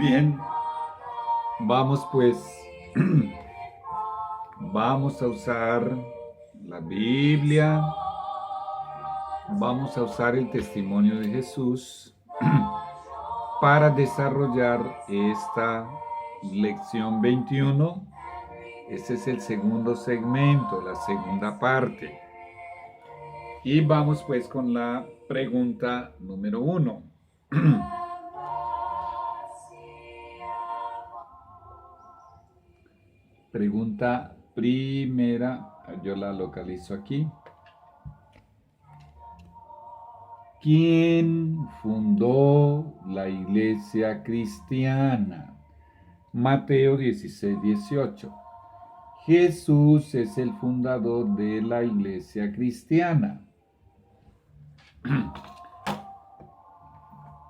bien, vamos pues, vamos a usar la Biblia, vamos a usar el testimonio de Jesús para desarrollar esta lección 21. Este es el segundo segmento, la segunda parte. Y vamos pues con la pregunta número 1. Pregunta primera, yo la localizo aquí. ¿Quién fundó la iglesia cristiana? Mateo 16:18. Jesús es el fundador de la iglesia cristiana.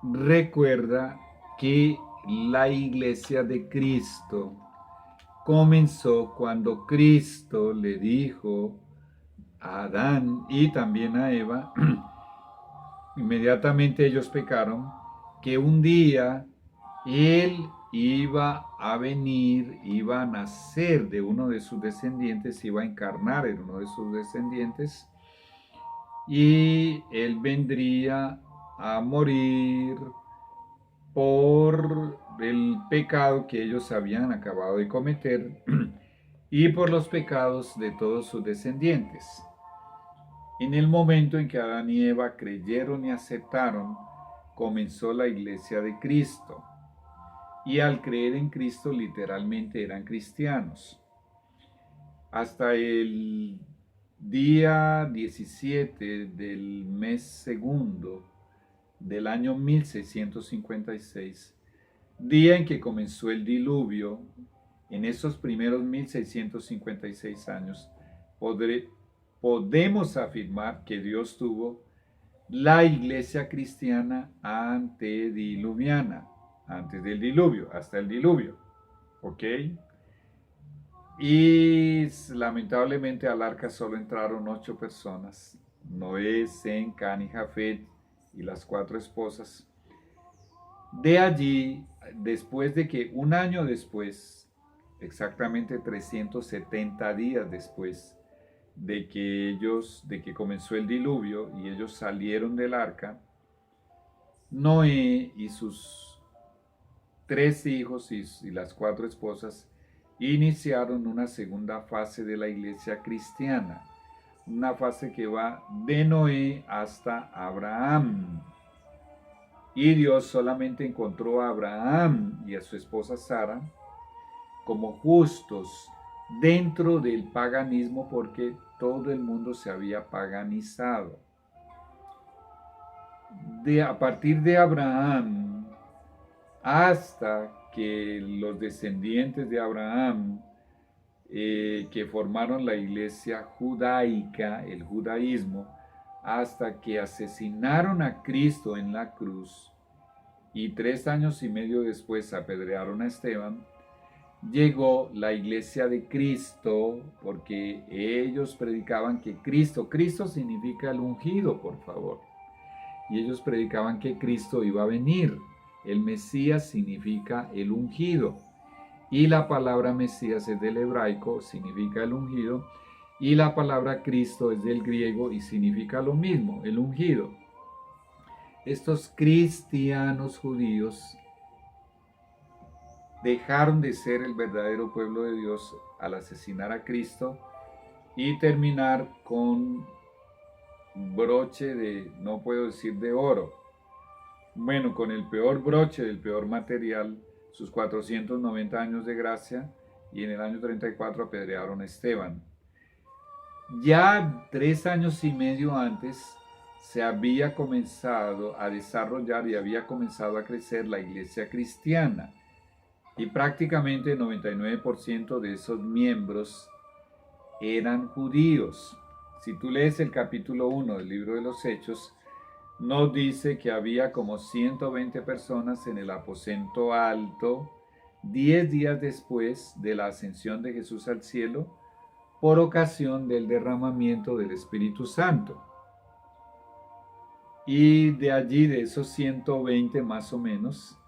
Recuerda que la iglesia de Cristo comenzó cuando Cristo le dijo a Adán y también a Eva, inmediatamente ellos pecaron, que un día Él iba a venir, iba a nacer de uno de sus descendientes, iba a encarnar en uno de sus descendientes, y Él vendría a morir por el pecado que ellos habían acabado de cometer y por los pecados de todos sus descendientes. En el momento en que Adán y Eva creyeron y aceptaron, comenzó la iglesia de Cristo. Y al creer en Cristo literalmente eran cristianos. Hasta el día 17 del mes segundo del año 1656, día en que comenzó el diluvio, en esos primeros 1656 años, podemos afirmar que Dios tuvo la iglesia cristiana antediluviana, antes del diluvio, hasta el diluvio, ¿ok? Y lamentablemente al arca solo entraron 8 personas, Noé, Sem, Can y Jafet y las 4 esposas. De allí, después de que un año después, exactamente 370 días después de que comenzó el diluvio y ellos salieron del arca, Noé y sus 3 hijos y las 4 esposas iniciaron una segunda fase de la iglesia cristiana, una fase que va de Noé hasta Abraham. Y Dios solamente encontró a Abraham y a su esposa Sara como justos dentro del paganismo, porque todo el mundo se había paganizado. A partir de Abraham hasta que los descendientes de Abraham, que formaron la iglesia judaica, el judaísmo, hasta que asesinaron a Cristo en la cruz y 3 años y medio después apedrearon a Esteban, llegó la iglesia de Cristo, porque ellos predicaban que Cristo significa el ungido, por favor, y ellos predicaban que Cristo iba a venir. El Mesías significa el ungido, y la palabra Mesías es del hebraico, significa el ungido, y la palabra Cristo es del griego y significa lo mismo, el ungido. Estos cristianos judíos dejaron de ser el verdadero pueblo de Dios al asesinar a Cristo y terminar con broche de, no puedo decir de oro, bueno, con el peor broche del peor material, sus 490 años de gracia, y en el año 34 apedrearon a Esteban. Ya 3 años y medio antes se había comenzado a desarrollar y había comenzado a crecer la iglesia cristiana, y prácticamente el 99% de esos miembros eran judíos. Si tú lees el capítulo 1 del libro de los Hechos, nos dice que había como 120 personas en el aposento alto 10 días después de la ascensión de Jesús al cielo por ocasión del derramamiento del Espíritu Santo. Y de allí, de esos 120 más o menos,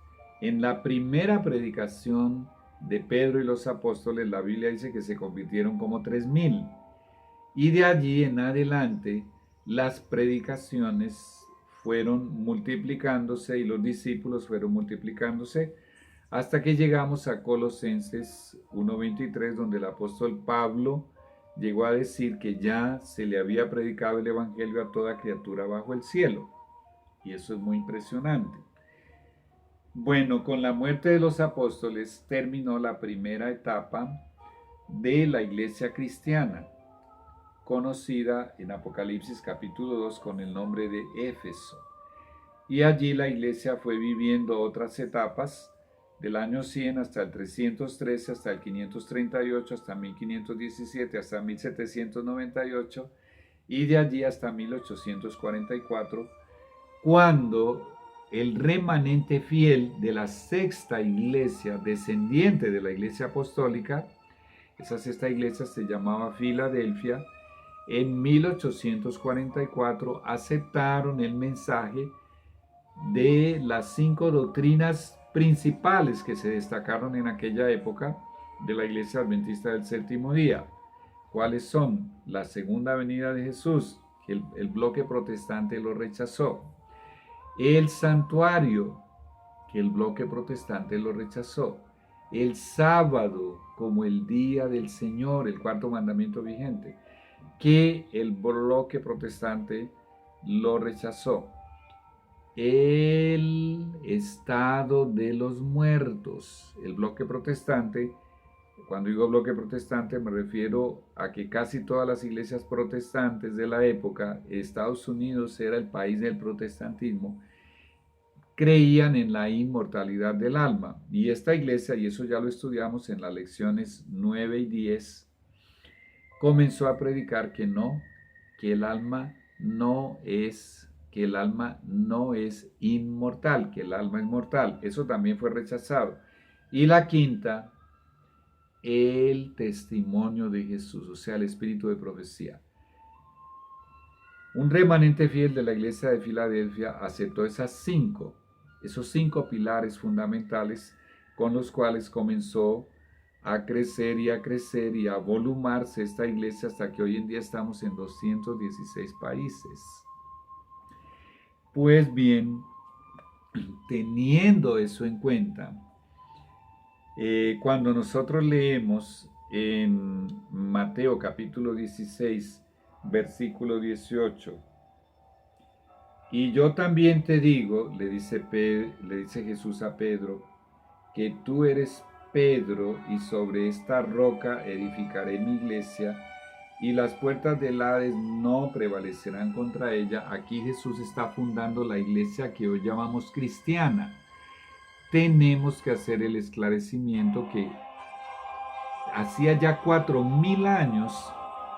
En la primera predicación de Pedro y los apóstoles, la Biblia dice que se convirtieron como 3,000. Y de allí en adelante, las predicaciones fueron multiplicándose y los discípulos fueron multiplicándose hasta que llegamos a Colosenses 1:23, donde el apóstol Pablo llegó a decir que ya se le había predicado el evangelio a toda criatura bajo el cielo. Y eso es muy impresionante. Bueno, con la muerte de los apóstoles terminó la primera etapa de la iglesia cristiana, conocida en Apocalipsis capítulo 2 con el nombre de Éfeso. Y allí la iglesia fue viviendo otras etapas del año 100 hasta el 313, hasta el 538, hasta 1517, hasta 1798 y de allí hasta 1844, cuando el remanente fiel de la sexta iglesia, descendiente de la iglesia apostólica, esa sexta iglesia se llamaba Filadelfia, en 1844 aceptaron el mensaje de las 5 doctrinas principales que se destacaron en aquella época de la Iglesia Adventista del Séptimo Día. ¿Cuáles son? La segunda venida de Jesús, que el bloque protestante lo rechazó. El santuario, que el bloque protestante lo rechazó. El sábado como el día del Señor, el cuarto mandamiento vigente, que el bloque protestante lo rechazó. El estado de los muertos, el bloque protestante. Cuando digo bloque protestante me refiero a que casi todas las iglesias protestantes de la época, Estados Unidos era el país del protestantismo, creían en la inmortalidad del alma. Y esta iglesia, y eso ya lo estudiamos en las lecciones 9 y 10, comenzó a predicar que no, que el alma no es inmortal, que el alma es mortal. Eso también fue rechazado. Y la quinta, el testimonio de Jesús, o sea, el espíritu de profecía. Un remanente fiel de la iglesia de Filadelfia aceptó esos cinco pilares fundamentales con los cuales comenzó a crecer y a volumarse esta iglesia hasta que hoy en día estamos en 216 países. Pues bien, teniendo eso en cuenta, cuando nosotros leemos en Mateo capítulo 16, versículo 18, y yo también te digo, le dice Jesús a Pedro, que tú eres Pedro, y sobre esta roca edificaré mi iglesia, y las puertas del Hades no prevalecerán contra ella. Aquí Jesús está fundando la iglesia que hoy llamamos cristiana. Tenemos que hacer el esclarecimiento que hacía ya 4,000 años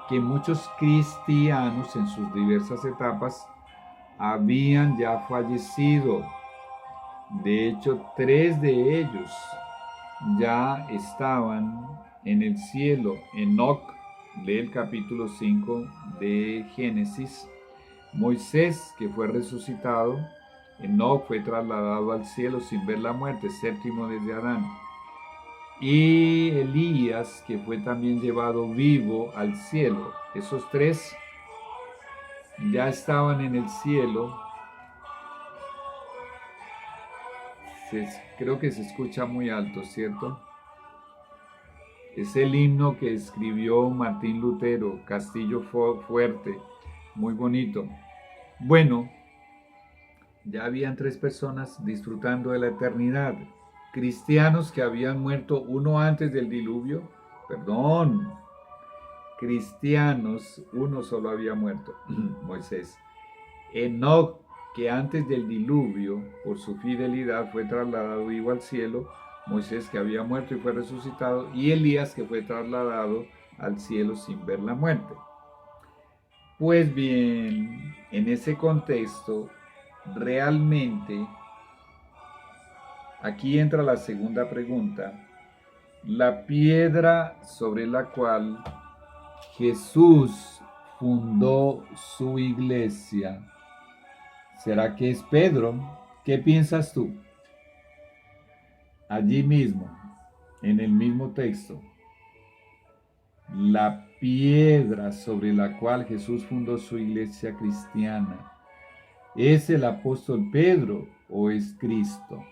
que muchos cristianos en sus diversas etapas habían ya fallecido. De hecho, 3 de ellos ya estaban en el cielo. Enoc, del capítulo 5 de Génesis. Moisés, que fue resucitado. Enoc fue trasladado al cielo sin ver la muerte, séptimo desde Adán. Y Elías, que fue también llevado vivo al cielo. Esos 3 ya estaban en el cielo. Creo que se escucha muy alto, ¿cierto? Es el himno que escribió Martín Lutero, Castillo Fuerte, muy bonito. Bueno, ya habían 3 personas disfrutando de la eternidad. Cristianos que habían muerto uno antes del diluvio, cristianos, uno solo había muerto, Moisés. Enoc, que antes del diluvio, por su fidelidad, fue trasladado vivo al cielo. Moisés, que había muerto y fue resucitado, y Elías, que fue trasladado al cielo sin ver la muerte. Pues bien, en ese contexto, realmente, aquí entra la segunda pregunta. La piedra sobre la cual Jesús fundó su iglesia, ¿será que es Pedro? ¿Qué piensas tú? allí mismo, en el mismo texto, la piedra sobre la cual Jesús fundó su iglesia cristiana, ¿es el apóstol Pedro o es Cristo?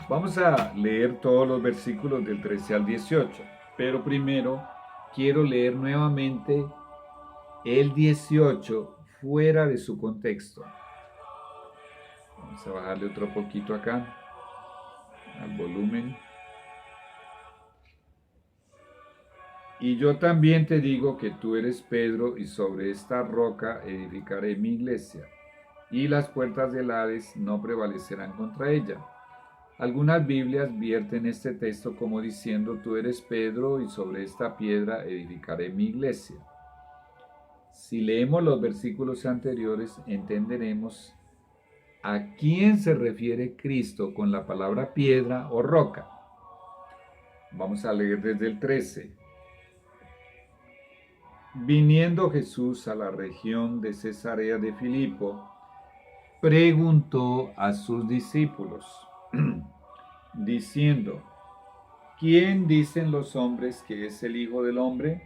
Vamos a leer todos los versículos del 13 al 18, pero primero quiero leer nuevamente el 18 fuera de su contexto. Vamos a bajarle otro poquito acá al volumen. Y yo también te digo que tú eres Pedro, y sobre esta roca edificaré mi iglesia, y las puertas del Hades no prevalecerán contra ella. Algunas Biblias vierten este texto como diciendo: tú eres Pedro, y sobre esta piedra edificaré mi iglesia. Si leemos los versículos anteriores, entenderemos a quién se refiere Cristo con la palabra piedra o roca. Vamos a leer desde el 13. Viniendo Jesús a la región de Cesarea de Filipo, preguntó a sus discípulos, diciendo: ¿quién dicen los hombres que es el Hijo del Hombre?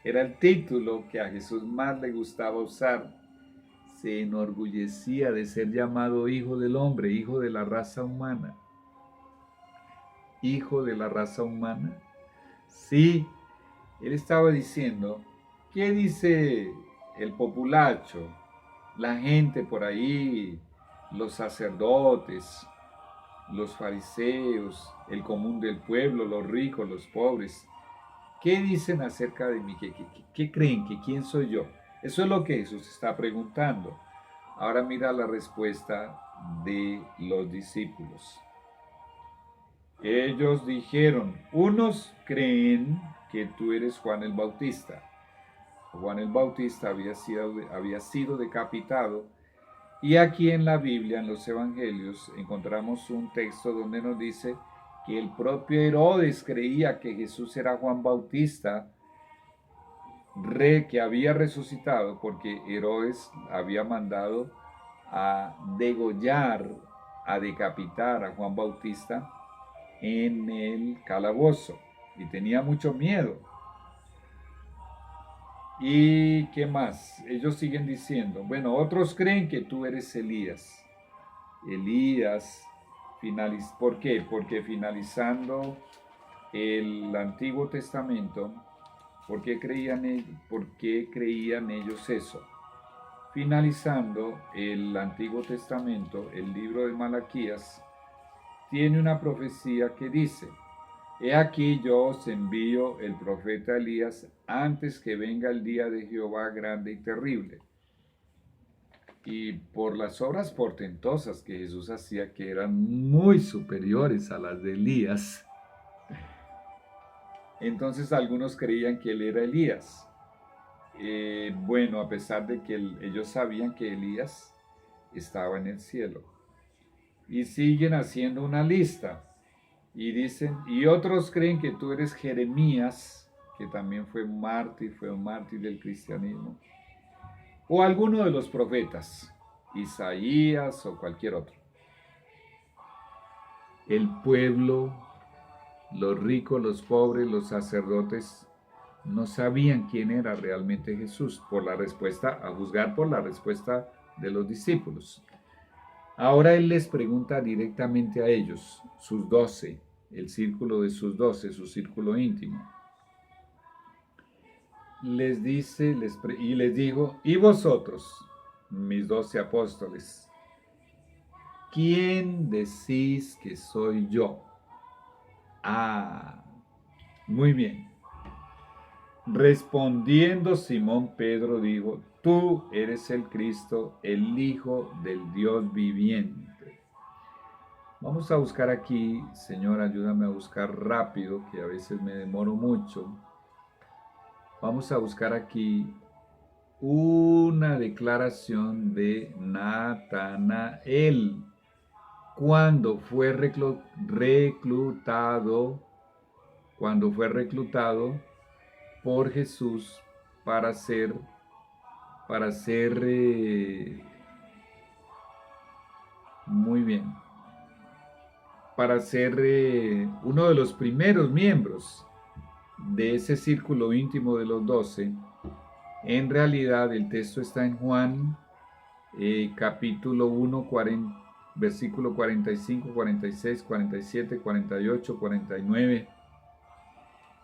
Era el título que a Jesús más le gustaba usar. Se enorgullecía de ser llamado Hijo del Hombre, hijo de la raza humana. ¿Hijo de la raza humana? Sí, él estaba diciendo: ¿qué dice el populacho, la gente por ahí, los sacerdotes, los fariseos, el común del pueblo, los ricos, los pobres? ¿Qué dicen acerca de mí? ¿Qué creen? ¿Quién soy yo? Eso es lo que Jesús está preguntando. Ahora mira la respuesta de los discípulos. Ellos dijeron: unos creen que tú eres Juan el Bautista. Juan el Bautista había sido decapitado, y aquí en la Biblia, en los Evangelios, encontramos un texto donde nos dice que el propio Herodes creía que Jesús era Juan Bautista, que había resucitado, porque Herodes había mandado a degollar, a decapitar a Juan Bautista en el calabozo, y tenía mucho miedo. ¿Y qué más? Ellos siguen diciendo: bueno, otros creen que tú eres Elías. Elías, ¿por qué? Porque finalizando el Antiguo Testamento, ¿por qué creían ellos eso? Finalizando el Antiguo Testamento, el libro de Malaquías tiene una profecía que dice: he aquí yo os envío el profeta Elías antes que venga el día de Jehová grande y terrible. Y por las obras portentosas que Jesús hacía, que eran muy superiores a las de Elías, entonces algunos creían que él era Elías. Bueno, a pesar de que ellos sabían que Elías estaba en el cielo. Y siguen haciendo una lista. Y dicen: y otros creen que tú eres Jeremías, que también fue un mártir del cristianismo, o alguno de los profetas, Isaías o cualquier otro. El pueblo, los ricos, los pobres, los sacerdotes, no sabían quién era realmente Jesús, a juzgar por la respuesta de los discípulos. Ahora él les pregunta directamente a ellos, sus 12, el círculo de sus 12, su círculo íntimo. Les dice, les digo: ¿y vosotros, mis 12 apóstoles, quién decís que soy yo? Muy bien. Respondiendo Simón Pedro dijo: tú eres el Cristo, el Hijo del Dios viviente. Vamos a buscar aquí, Señor, ayúdame a buscar rápido, que a veces me demoro mucho. Vamos a buscar aquí una declaración de Natanael cuando fue reclutado por Jesús para ser muy bien. para ser uno de los primeros miembros de ese círculo íntimo de los 12. En realidad el texto está en Juan capítulo 1, versículo 45, 46, 47, 48, 49.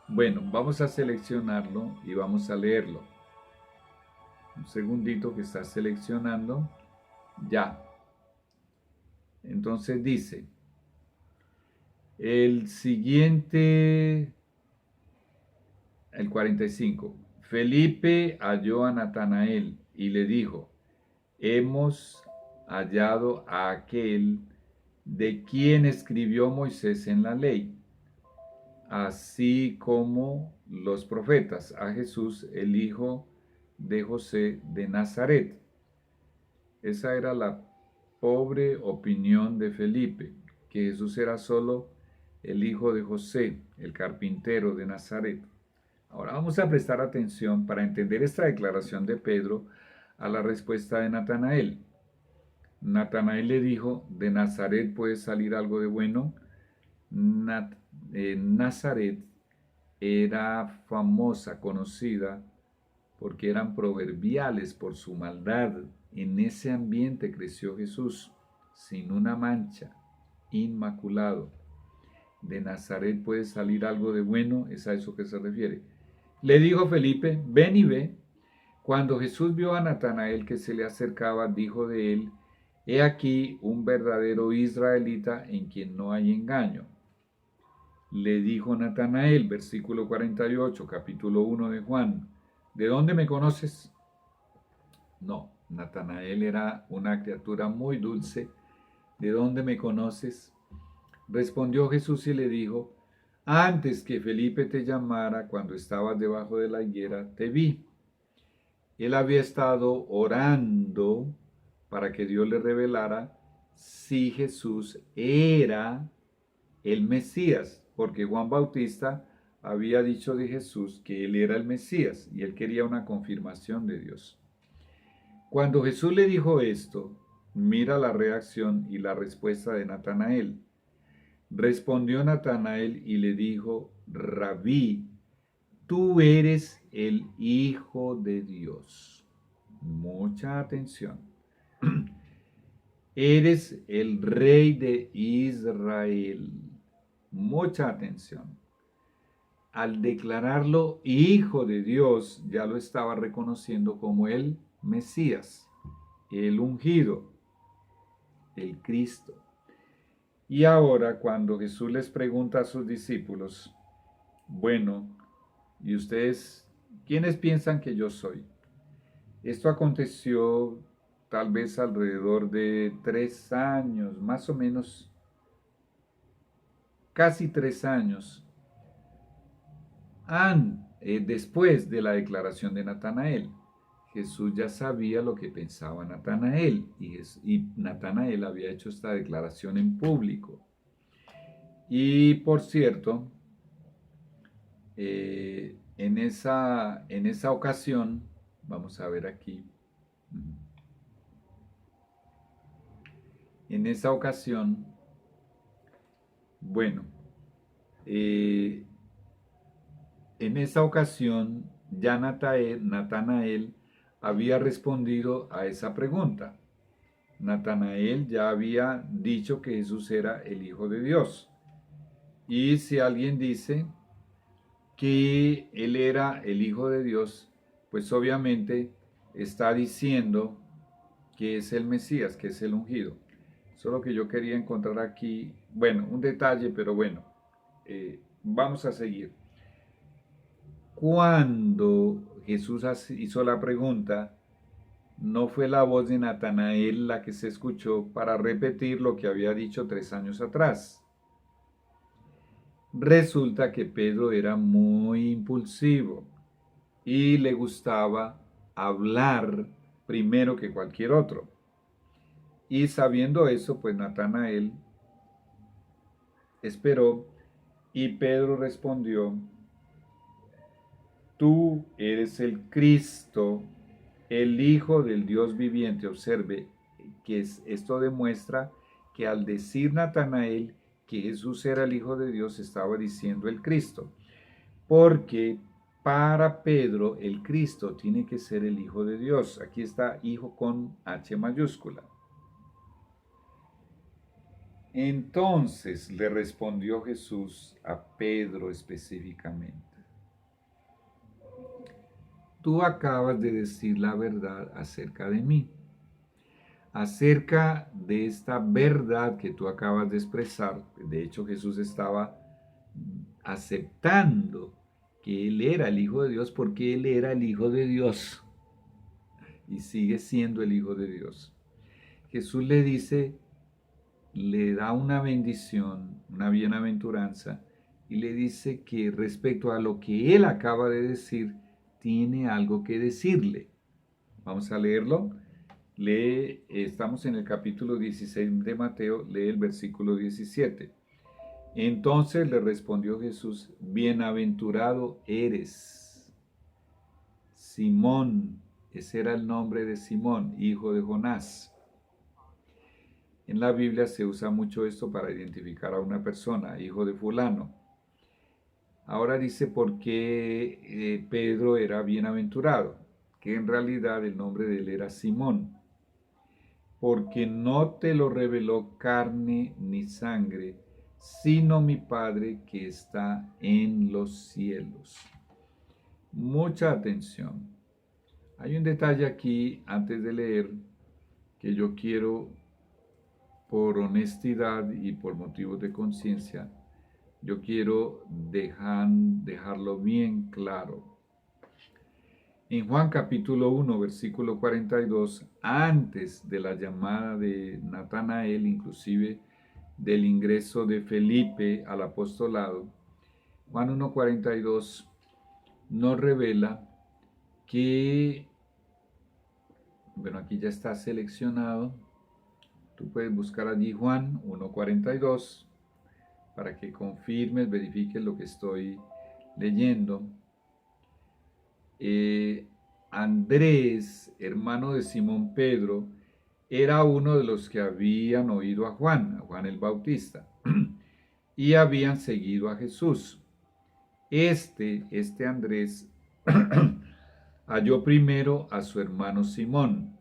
Bueno, vamos a seleccionarlo y vamos a leerlo. Un segundito que está seleccionando. Ya. Entonces dice, el siguiente, el 45. Felipe halló a Natanael y le dijo, hemos hallado a aquel de quien escribió Moisés en la ley, así como los profetas, a Jesús, el hijo de José de Nazaret. Esa era la pobre opinión de Felipe, que Jesús era solo el hijo de José, el carpintero de Nazaret. Ahora vamos a prestar atención para entender esta declaración de Pedro a la respuesta de Natanael. Natanael le dijo, ¿de Nazaret puede salir algo de bueno? Nazaret era famosa, conocida, porque eran proverbiales por su maldad. En ese ambiente creció Jesús, sin una mancha, inmaculado. ¿De Nazaret puede salir algo de bueno? Es a eso que se refiere. Le dijo Felipe, ven y ve. Cuando Jesús vio a Natanael que se le acercaba, dijo de él, he aquí un verdadero israelita en quien no hay engaño. Le dijo Natanael, versículo 48, capítulo 1 de Juan, ¿de dónde me conoces? No, Natanael era una criatura muy dulce. ¿De dónde me conoces? Respondió Jesús y le dijo, antes que Felipe te llamara, cuando estabas debajo de la higuera, te vi. Él había estado orando para que Dios le revelara si Jesús era el Mesías, porque Juan Bautista había dicho de Jesús que él era el Mesías y él quería una confirmación de Dios. Cuando Jesús le dijo esto, mira la reacción y la respuesta de Natanael. Respondió Natanael y le dijo, Rabí, tú eres el Hijo de Dios. Mucha atención. Eres el Rey de Israel. Mucha atención. Al declararlo Hijo de Dios, ya lo estaba reconociendo como el Mesías, el ungido, el Cristo. Y ahora cuando Jesús les pregunta a sus discípulos, bueno, ¿y ustedes quiénes piensan que yo soy? Esto aconteció tal vez alrededor de 3 años, más o menos, casi 3 años, después de la declaración de Natanael. Jesús ya sabía lo que pensaba Natanael y Natanael había hecho esta declaración en público. Y por cierto, en esa ocasión, vamos a ver aquí, en esa ocasión, bueno, en esa ocasión ya Natanael había respondido a esa pregunta. Natanael ya había dicho que Jesús era el Hijo de Dios. Y si alguien dice que él era el Hijo de Dios, pues obviamente está diciendo que es el Mesías, que es el ungido. Eso es lo que yo quería encontrar aquí. Bueno, un detalle, pero bueno, vamos a seguir. Cuando Jesús hizo la pregunta, no fue la voz de Natanael la que se escuchó para repetir lo que había dicho 3 años atrás. Resulta que Pedro era muy impulsivo y le gustaba hablar primero que cualquier otro. Y sabiendo eso, pues Natanael esperó y Pedro respondió, tú eres el Cristo, el Hijo del Dios viviente. Observe que esto demuestra que al decir Natanael que Jesús era el Hijo de Dios, estaba diciendo el Cristo. Porque para Pedro el Cristo tiene que ser el Hijo de Dios. Aquí está Hijo con H mayúscula. Entonces le respondió Jesús a Pedro específicamente: tú acabas de decir la verdad acerca de mí. Acerca de esta verdad que tú acabas de expresar, de hecho Jesús estaba aceptando que Él era el Hijo de Dios porque Él era el Hijo de Dios y sigue siendo el Hijo de Dios. Jesús le dice, le da una bendición, una bienaventuranza, y le dice que respecto a lo que Él acaba de decir, tiene algo que decirle. Vamos a leerlo. Estamos en el capítulo 16 de Mateo, lee el versículo 17. Entonces le respondió Jesús: bienaventurado eres, Simón. Ese era el nombre de Simón, hijo de Jonás. En la Biblia se usa mucho esto para identificar a una persona, hijo de fulano. Ahora dice por qué Pedro era bienaventurado, que en realidad el nombre de él era Simón. Porque no te lo reveló carne ni sangre, sino mi Padre que está en los cielos. Mucha atención. Hay un detalle aquí antes de leer que yo quiero, por honestidad y por motivos de conciencia, yo quiero dejarlo bien claro. En Juan capítulo 1, versículo 42, antes de la llamada de Natanael, inclusive del ingreso de Felipe al apostolado, Juan 1:42 nos revela que, bueno, aquí ya está seleccionado, tú puedes buscar allí Juan 1:42 para que confirmes, verifiques lo que estoy leyendo. Andrés, hermano de Simón Pedro, era uno de los que habían oído a Juan el Bautista, y habían seguido a Jesús. Este Andrés halló primero a su hermano Simón.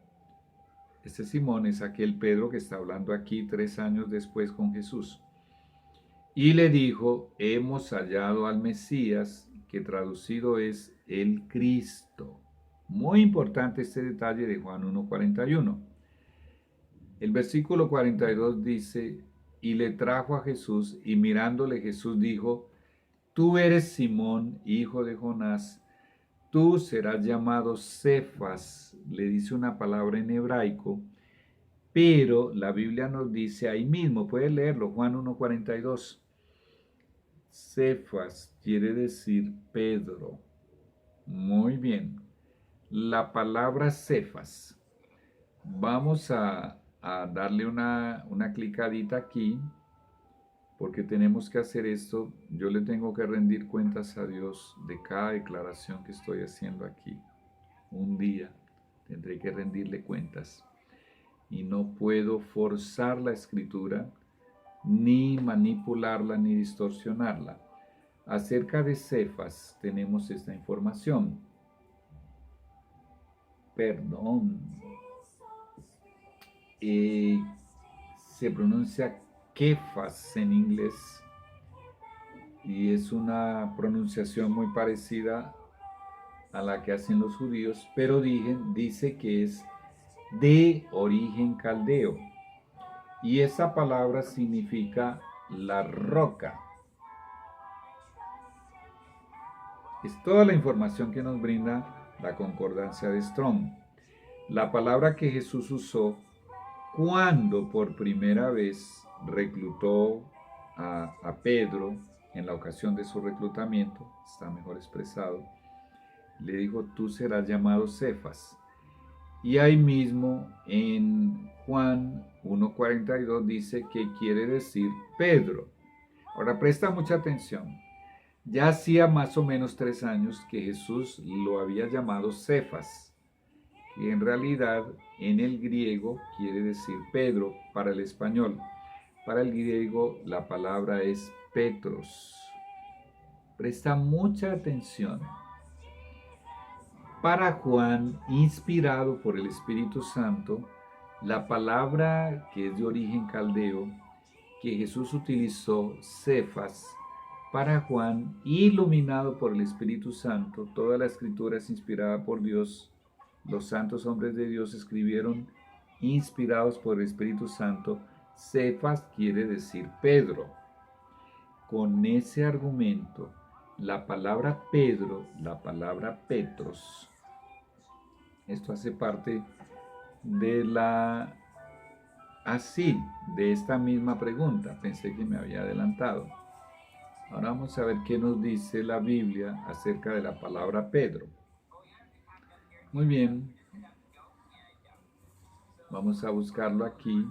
Este Simón es aquel Pedro que está hablando aquí 3 años después con Jesús. Y le dijo: hemos hallado al Mesías, que traducido es el Cristo. Muy importante este detalle de Juan 1:41. El versículo 42 dice: y le trajo a Jesús, y mirándole Jesús dijo: tú eres Simón, hijo de Jonás, tú serás llamado Cefas. Le dice una palabra en hebraico, pero la Biblia nos dice ahí mismo, puedes leerlo, Juan 1:42. Cefas quiere decir Pedro. Muy bien. La palabra Cefas. Vamos a darle una clicadita aquí, porque tenemos que hacer esto. Yo le tengo que rendir cuentas a Dios de cada declaración que estoy haciendo aquí. Un día tendré que rendirle cuentas. Y no puedo forzar la escritura, ni manipularla, ni distorsionarla. Acerca de Cefas tenemos esta información. Perdón. Se pronuncia Kefas en inglés y es una pronunciación muy parecida a la que hacen los judíos, pero dice que es de origen caldeo. Y esa palabra significa la roca. Es toda la información que nos brinda la concordancia de Strong. La palabra que Jesús usó cuando por primera vez reclutó a Pedro, en la ocasión de su reclutamiento, está mejor expresado, le dijo: tú serás llamado Cefas. Y ahí mismo en Juan 1:42 dice que quiere decir Pedro. Ahora presta mucha atención. Ya hacía más o menos 3 años que Jesús lo había llamado Cefas, que en realidad en el griego quiere decir Pedro para el español. Para el griego la palabra es Petros. Presta mucha atención. Para Juan, inspirado por el Espíritu Santo, la palabra que es de origen caldeo, que Jesús utilizó, Cefas, para Juan, iluminado por el Espíritu Santo, toda la escritura es inspirada por Dios, los santos hombres de Dios escribieron inspirados por el Espíritu Santo, Cefas quiere decir Pedro. Con ese argumento, la palabra Pedro, la palabra Petros, esto hace parte de de esta misma pregunta. Pensé que me había adelantado. Ahora vamos a ver qué nos dice la Biblia acerca de la palabra Pedro. Muy bien. Vamos a buscarlo aquí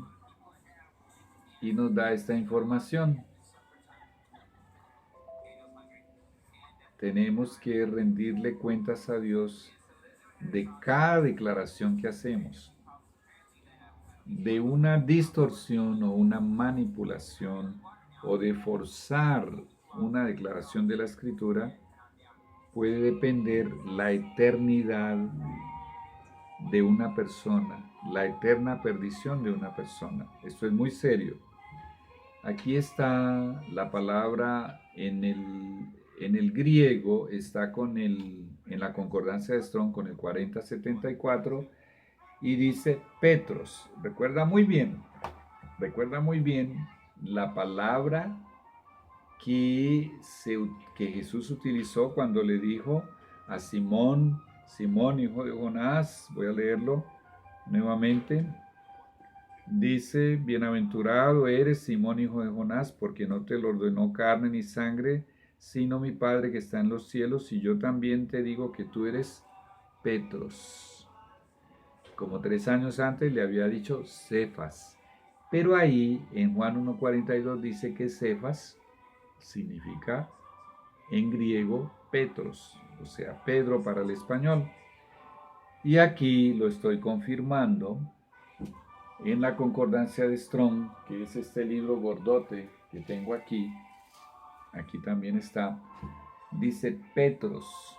y nos da esta información. Tenemos que rendirle cuentas a Dios de cada declaración que hacemos. De una distorsión o una manipulación o de forzar una declaración de la Escritura puede depender la eternidad de una persona, la eterna perdición de una persona. Esto es muy serio. Aquí está la palabra en el griego, está en la concordancia de Strong con el 4074 y dice Petros. Recuerda muy bien la palabra que Jesús utilizó cuando le dijo a Simón, Simón, hijo de Jonás, voy a leerlo nuevamente. Dice, bienaventurado eres, Simón, hijo de Jonás, porque no te lo ordenó carne ni sangre, sino mi Padre que está en los cielos, y yo también te digo que tú eres Petros. Como 3 años antes le había dicho Cefas. Pero ahí, en Juan 1.42, dice que Cefas significa en griego Petros, o sea, Pedro para el español. Y aquí lo estoy confirmando en la concordancia de Strong, que es este libro gordote que tengo aquí. Aquí también está. Dice Petros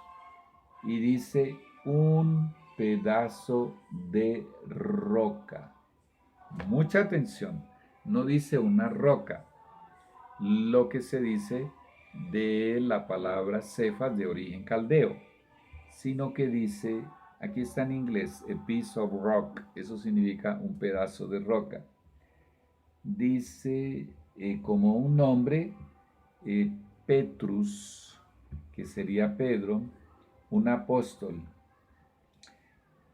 y dice un pedazo de roca. Mucha atención, no dice una roca, lo que se dice de la palabra Cefas de origen caldeo, sino que dice, aquí está en inglés, a piece of rock, eso significa un pedazo de roca. Dice como un nombre, Petrus, que sería Pedro, un apóstol,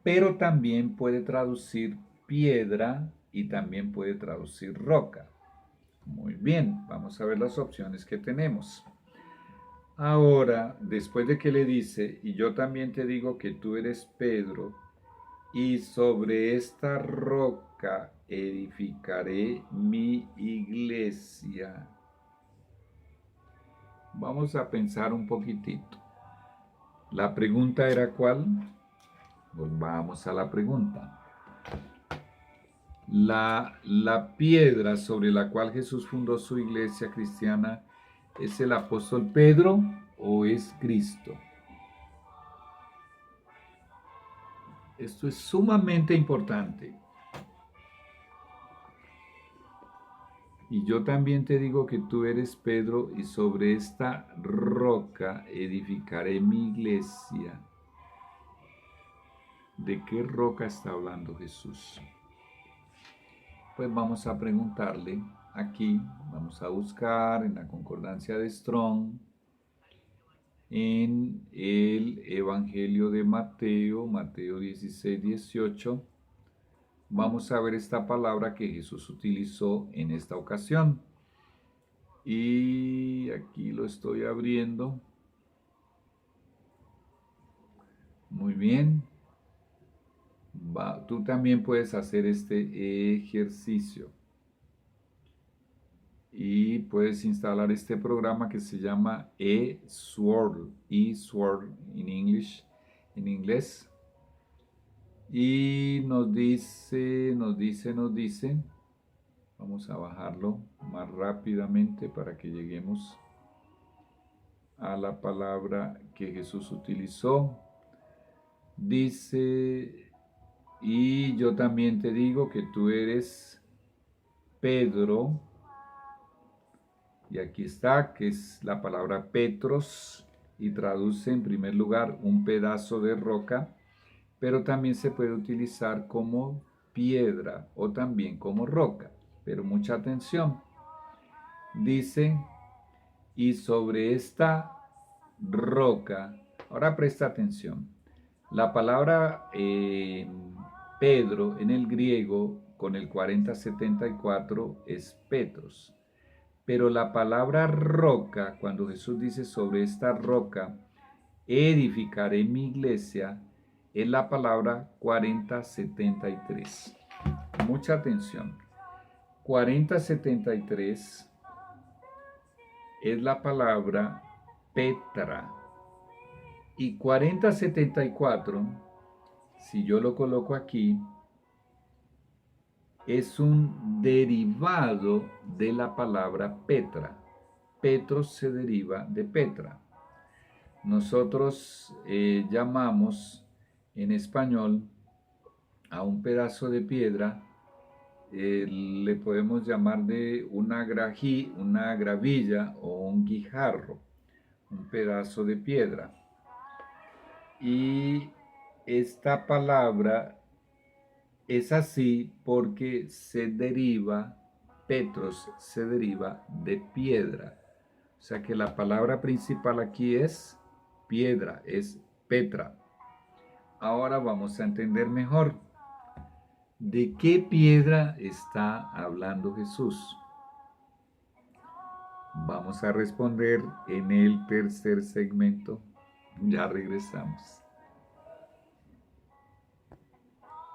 pero también puede traducir piedra y también puede traducir roca. Muy bien, vamos a ver las opciones que tenemos. Ahora, después de que le dice, y yo también te digo que tú eres Pedro, y sobre esta roca edificaré mi iglesia. Vamos a pensar un poquitito. La pregunta era ¿cuál? Pues vamos a la pregunta. La piedra sobre la cual Jesús fundó su iglesia cristiana, ¿es el apóstol Pedro o es Cristo? Esto es sumamente importante. Y yo también te digo que tú eres Pedro y sobre esta roca edificaré mi iglesia. ¿De qué roca está hablando Jesús? Pues vamos a preguntarle aquí, vamos a buscar en la concordancia de Strong, en el Evangelio de Mateo, Mateo 16, 18, vamos a ver esta palabra que Jesús utilizó en esta ocasión. Y aquí lo estoy abriendo. Muy bien. Tú también puedes hacer este ejercicio. Y puedes instalar este programa que se llama eSword, eSword en inglés. Y nos dice, Vamos a bajarlo más rápidamente para que lleguemos a la palabra que Jesús utilizó. Dice, y yo también te digo que tú eres Pedro, y aquí está, que es la palabra Petros, y traduce en primer lugar un pedazo de roca, pero también se puede utilizar como piedra o también como roca. Pero mucha atención. Dice, y sobre esta roca, ahora presta atención, la palabra Pedro en el griego con el 4074 es Petros, pero la palabra roca, cuando Jesús dice sobre esta roca, edificaré mi iglesia, es la palabra 4073. Mucha atención. 4073 es la palabra Petra. Y 4074, si yo lo coloco aquí, es un derivado de la palabra Petra. Petros se deriva de Petra. Nosotros llamamos en español a un pedazo de piedra, le podemos llamar de una gravilla o un guijarro, un pedazo de piedra. Y esta palabra es así porque se deriva, Petros se deriva de piedra. O sea que la palabra principal aquí es piedra, es Petra. Ahora vamos a entender mejor de qué piedra está hablando Jesús. Vamos a responder en el tercer segmento. Ya regresamos.